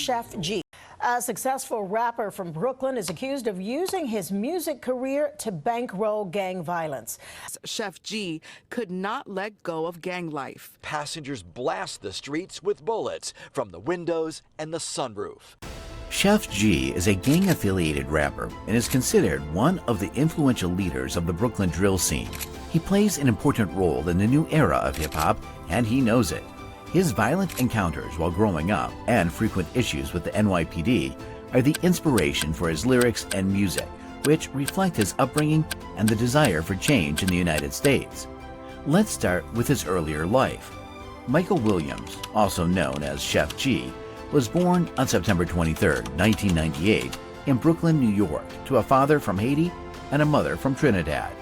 Sheff G. A successful rapper from Brooklyn is accused of using his music career to bankroll gang violence. Sheff G could not let go of gang life. Passengers blast the streets with bullets from the windows and the sunroof. Sheff G is a gang-affiliated rapper and is considered one of the influential leaders of the Brooklyn drill scene. He plays an important role in the new era of hip-hop, and he knows it. His violent encounters while growing up and frequent issues with the NYPD are the inspiration for his lyrics and music, which reflect his upbringing and the desire for change in the United States. Let's start with his earlier life. Michael Williams, also known as Sheff G, was born on September 23, 1998, in Brooklyn, New York, to a father from Haiti and a mother from Trinidad.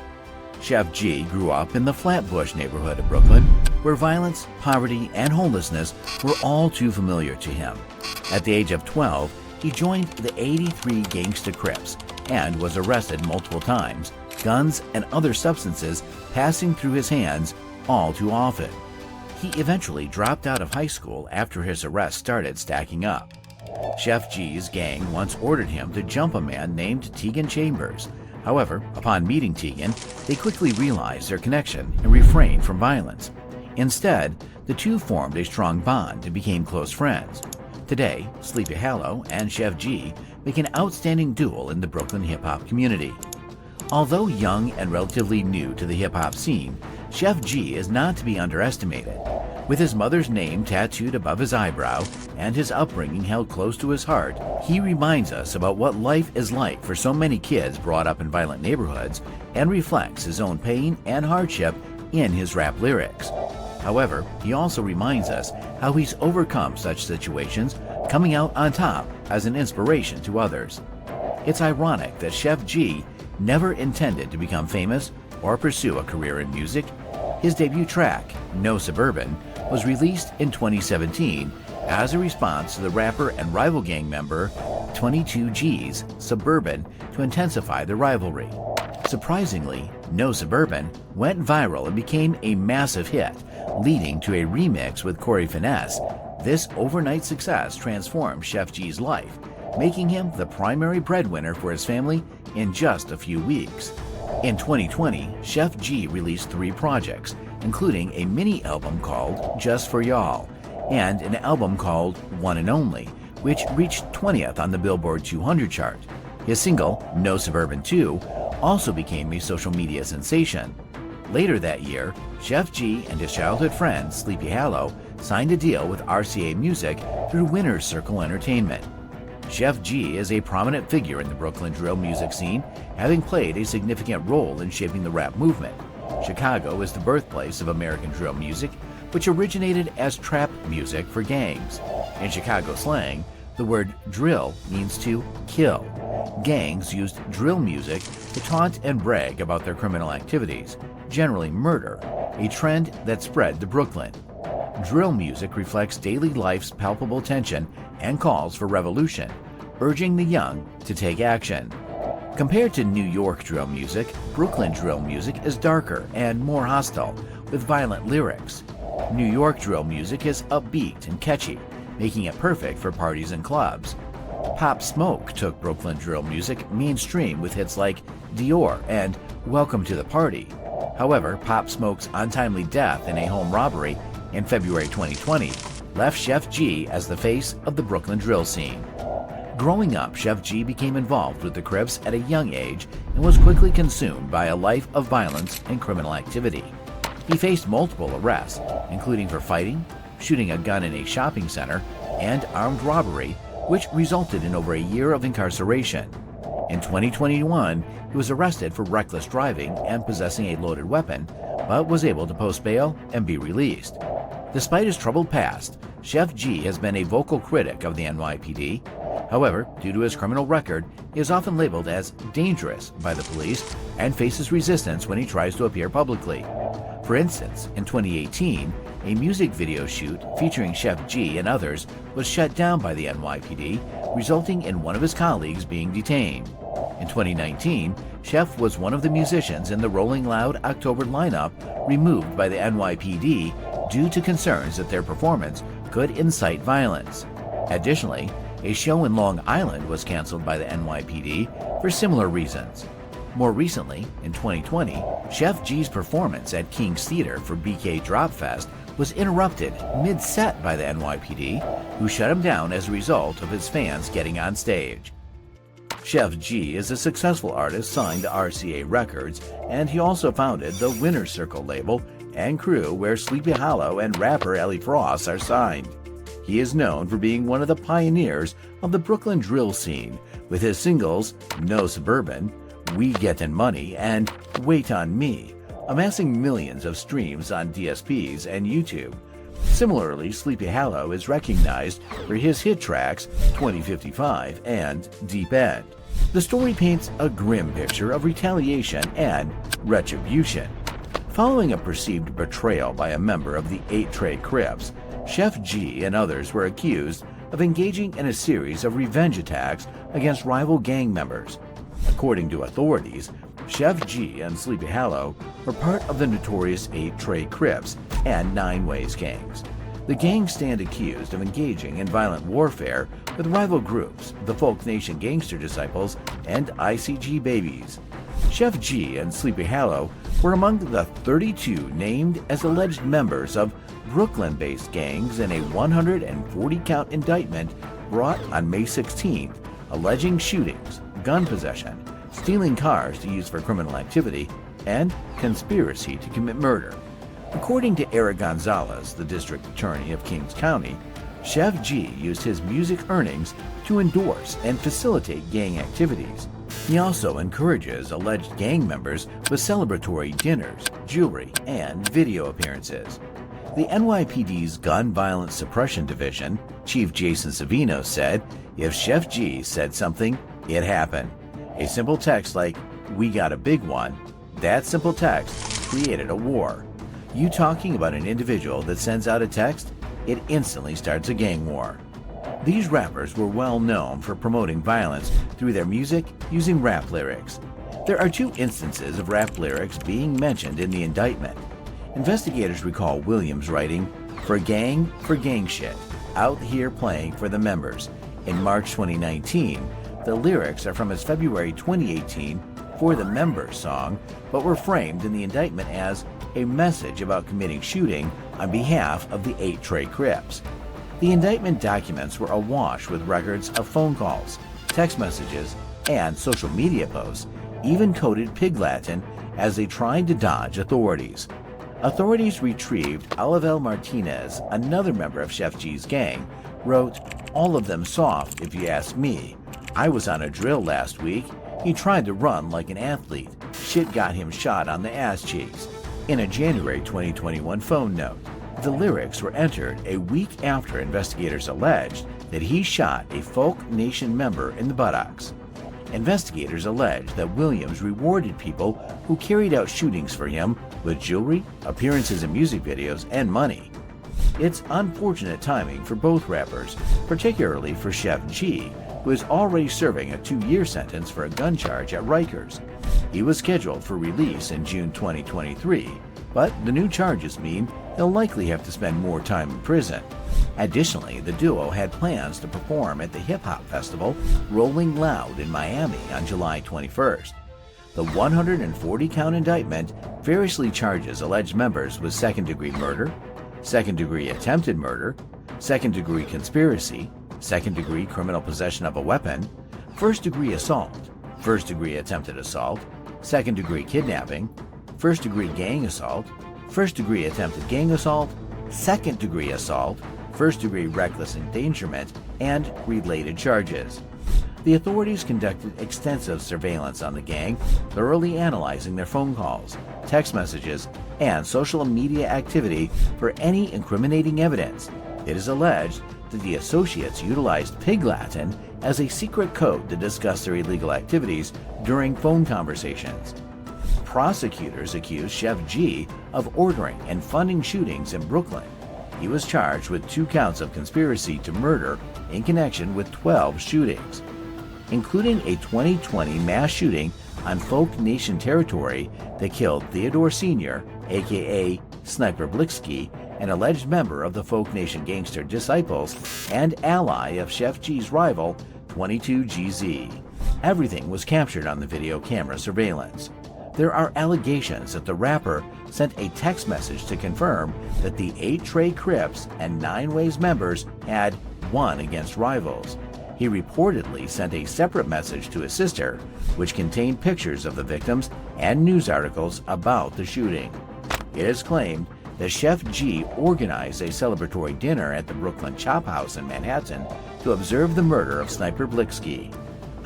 Sheff G grew up in the Flatbush neighborhood of Brooklyn, where violence, poverty, and homelessness were all too familiar to him. At the age of 12, he joined the 83 Gangsta Crips and was arrested multiple times, guns and other substances passing through his hands all too often. He eventually dropped out of high school after his arrest started stacking up. Sheff G's gang once ordered him to jump a man named Tegan Chambers. However, upon meeting Tegan, they quickly realized their connection and refrained from violence. Instead, the two formed a strong bond and became close friends. Today, Sleepy Hallow and Sheff G make an outstanding duo in the Brooklyn hip-hop community. Although young and relatively new to the hip-hop scene, Sheff G is not to be underestimated. With his mother's name tattooed above his eyebrow and his upbringing held close to his heart, he reminds us about what life is like for so many kids brought up in violent neighborhoods and reflects his own pain and hardship in his rap lyrics. However, he also reminds us how he's overcome such situations, coming out on top as an inspiration to others. It's ironic that Sheff G never intended to become famous or pursue a career in music. His debut track, No Suburban, was released in 2017 as a response to the rapper and rival gang member 22G's Suburban to intensify the rivalry. Surprisingly, No Suburban went viral and became a massive hit, leading to a remix with Corey Finesse. This overnight success transformed Sheff G's life, making him the primary breadwinner for his family in just a few weeks. In 2020, Sheff G released 3 projects, including a mini album called Just For Y'all and an album called One and Only, which reached 20th on the Billboard 200 chart. His single, No Suburban 2, also became a social media sensation. Later that year, Sheff G and his childhood friend Sleepy Hallow signed a deal with RCA Music through Winner's Circle Entertainment. Sheff G is a prominent figure in the Brooklyn drill music scene, having played a significant role in shaping the rap movement. Chicago is the birthplace of American drill music, which originated as trap music for gangs. In Chicago slang, the word drill means to kill. Gangs used drill music to taunt and brag about their criminal activities, generally murder, a trend that spread to Brooklyn. Drill music reflects daily life's palpable tension and calls for revolution, urging the young to take action. Compared to New York drill music, Brooklyn drill music is darker and more hostile, with violent lyrics. New York drill music is upbeat and catchy, making it perfect for parties and clubs. Pop Smoke took Brooklyn drill music mainstream with hits like Dior and Welcome to the Party. However, Pop Smoke's untimely death in a home robbery in February 2020 left Sheff G as the face of the Brooklyn drill scene. Growing up, Sheff G became involved with the Crips at a young age and was quickly consumed by a life of violence and criminal activity. He faced multiple arrests, including for fighting, shooting a gun in a shopping center, and armed robbery, which resulted in over a year of incarceration. In 2021, he was arrested for reckless driving and possessing a loaded weapon, but was able to post bail and be released. Despite his troubled past, Sheff G has been a vocal critic of the NYPD. However, due to his criminal record, he is often labeled as dangerous by the police and faces resistance when he tries to appear publicly. For instance, in 2018, a music video shoot featuring Sheff G and others was shut down by the NYPD, resulting in one of his colleagues being detained. In 2019, Sheff was one of the musicians in the Rolling Loud October lineup removed by the NYPD due to concerns that their performance could incite violence. Additionally, A show in Long Island was canceled by the NYPD for similar reasons. More recently, in 2020, Sheff G's performance at King's Theater for BK Drop Fest was interrupted mid-set by the NYPD, who shut him down as a result of his fans getting on stage. Sheff G is a successful artist signed to RCA Records, and he also founded the Winner's Circle label and crew where Sleepy Hollow and rapper Ellie Frost are signed. He is known for being one of the pioneers of the Brooklyn drill scene, with his singles No Suburban, We Gettin' Money, and Wait on Me, amassing millions of streams on DSPs and YouTube. Similarly, Sleepy Hollow is recognized for his hit tracks 2055 and Deep End. The story paints a grim picture of retaliation and retribution. Following a perceived betrayal by a member of the 8 Trey Crips, Sheff G and others were accused of engaging in a series of revenge attacks against rival gang members. According to authorities, Sheff G and Sleepy Hollow were part of the notorious 8 Trey Crips and 9 Ways gangs. The gangs stand accused of engaging in violent warfare with rival groups, the Folk Nation Gangster Disciples and ICG Babies. Sheff G and Sleepy Hollow were among the 32 named as alleged members of Brooklyn-based gangs in a 140-count indictment brought on May 16th, alleging shootings, gun possession, stealing cars to use for criminal activity, and conspiracy to commit murder. According to Eric Gonzalez, the district attorney of Kings County, Sheff G used his music earnings to endorse and facilitate gang activities. He also encourages alleged gang members with celebratory dinners, jewelry, and video appearances. The NYPD's Gun Violence Suppression Division, Chief Jason Savino, said if Sheff G said something, it happened. A simple text like, "We got a big one," that simple text created a war. You talking about an individual that sends out a text, it instantly starts a gang war. These rappers were well known for promoting violence through their music using rap lyrics. There are 2 instances of rap lyrics being mentioned in the indictment. Investigators recall Williams writing, for gang shit, out here playing for the members." In March 2019, the lyrics are from his February 2018 For the Members song, but were framed in the indictment as a message about committing shooting on behalf of the 8 Trey Crips. The indictment documents were awash with records of phone calls, text messages, and social media posts, even coded Pig Latin as they tried to dodge authorities. Authorities retrieved Olivel Martinez, another member of Sheff G's gang, wrote, "All of them soft if you ask me. I was on a drill last week. He tried to run like an athlete. Shit got him shot on the ass cheeks." In a January 2021 phone note, the lyrics were entered a week after investigators alleged that he shot a Folk Nation member in the buttocks. Investigators alleged that Williams rewarded people who carried out shootings for him with jewelry, appearances in music videos, and money. It's unfortunate timing for both rappers, particularly for Sheff G, who is already serving a 2-year sentence for a gun charge at Rikers. He was scheduled for release in June 2023, but the new charges mean he'll likely have to spend more time in prison. Additionally, the duo had plans to perform at the hip-hop festival Rolling Loud in Miami on July 21st. The 140-count indictment variously charges alleged members with second-degree murder, second-degree attempted murder, second-degree conspiracy, second-degree criminal possession of a weapon, first-degree assault, first-degree attempted assault, second-degree kidnapping, first-degree gang assault, first-degree attempted gang assault, second-degree assault, first-degree reckless endangerment, and related charges. The authorities conducted extensive surveillance on the gang, thoroughly analyzing their phone calls, text messages, and social media activity for any incriminating evidence. It is alleged that the associates utilized Pig Latin as a secret code to discuss their illegal activities during phone conversations. Prosecutors accused Sheff G of ordering and funding shootings in Brooklyn. He was charged with 2 counts of conspiracy to murder in connection with 12 shootings, including a 2020 mass shooting on Folk Nation territory that killed Theodore Sr., aka Sniper Blitzky, an alleged member of the Folk Nation Gangster Disciples and ally of Sheff G's rival, 22GZ. Everything was captured on the video camera surveillance. There are allegations that the rapper sent a text message to confirm that the 8 Trey Crips and 9 Ways members had won against rivals. He reportedly sent a separate message to his sister, which contained pictures of the victims and news articles about the shooting. It is claimed that Sheff G organized a celebratory dinner at the Brooklyn Chop House in Manhattan to observe the murder of Sniper Blitzky.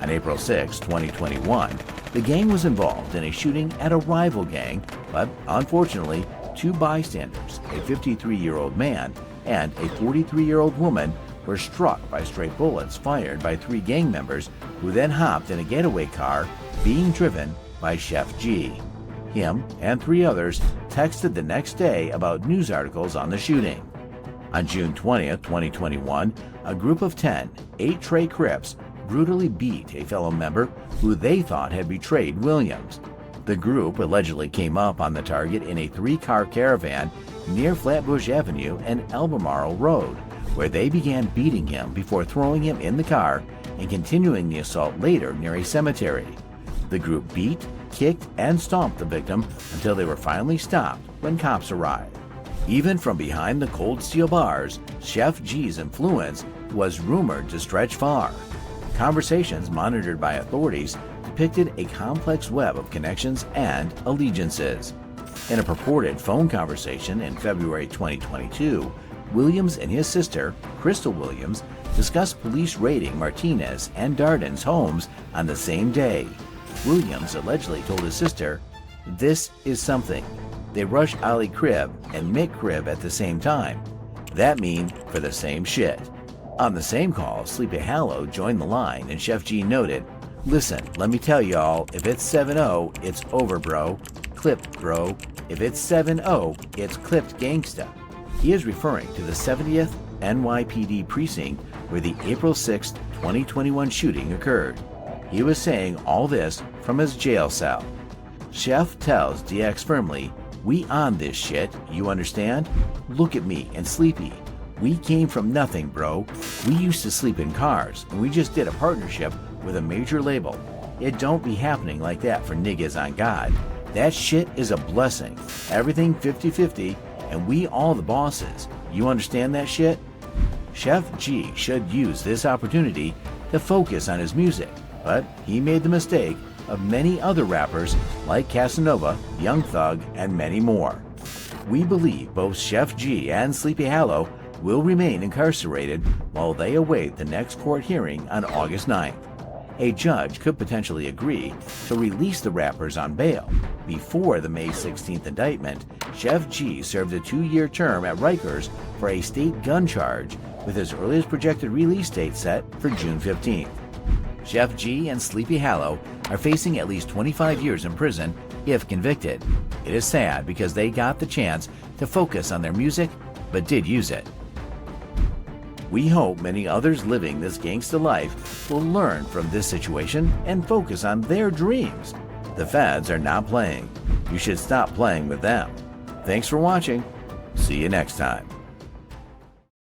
On April 6, 2021, the gang was involved in a shooting at a rival gang, but unfortunately, 2 bystanders, a 53-year-old man and a 43-year-old woman, were struck by stray bullets fired by 3 gang members who then hopped in a getaway car being driven by Sheff G. Him and 3 others texted the next day about news articles on the shooting. On June 20, 2021, a group of 10, 8 Trey Crips, brutally beat a fellow member who they thought had betrayed Williams. The group allegedly came up on the target in a 3-car caravan near Flatbush Avenue and Albemarle Road, where they began beating him before throwing him in the car and continuing the assault later near a cemetery. The group beat, kicked, and stomped the victim until they were finally stopped when cops arrived. Even from behind the cold steel bars, Sheff G's influence was rumored to stretch far. Conversations monitored by authorities depicted a complex web of connections and allegiances. In a purported phone conversation in February 2022, Williams and his sister, Crystal Williams, discussed police raiding Martinez and Darden's homes on the same day. Williams allegedly told his sister, "This is something. They rush Ali Cribb and Mick Cribb at the same time. That mean for the same shit." On the same call, Sleepy Hallow joined the line and Sheff G noted, "Listen, let me tell y'all, if it's 7-0, it's over, bro. Clipped, bro. If it's 7-0, it's clipped gangsta." He is referring to the 70th NYPD precinct where the April 6, 2021 shooting occurred. He was saying all this from his jail cell. Sheff tells DX firmly, "We on this shit, you understand? Look at me and Sleepy. We came from nothing, bro. We used to sleep in cars, and we just did a partnership with a major label. It don't be happening like that for niggas on God. That shit is a blessing. Everything 50-50, and we all the bosses. You understand that shit?" Sheff G should use this opportunity to focus on his music, but he made the mistake of many other rappers like Casanova, Young Thug, and many more. We believe both Sheff G and Sleepy Hallow will remain incarcerated while they await the next court hearing on August 9th. A judge could potentially agree to release the rappers on bail. Before the May 16th indictment, Sheff G served a 2-year term at Rikers for a state gun charge, with his earliest projected release date set for June 15th. Sheff G and Sleepy Hallow are facing at least 25 years in prison if convicted. It is sad because they got the chance to focus on their music, but did use it. We hope many others living this gangsta life will learn from this situation and focus on their dreams. The feds are not playing. You should stop playing with them. Thanks for watching. See you next time.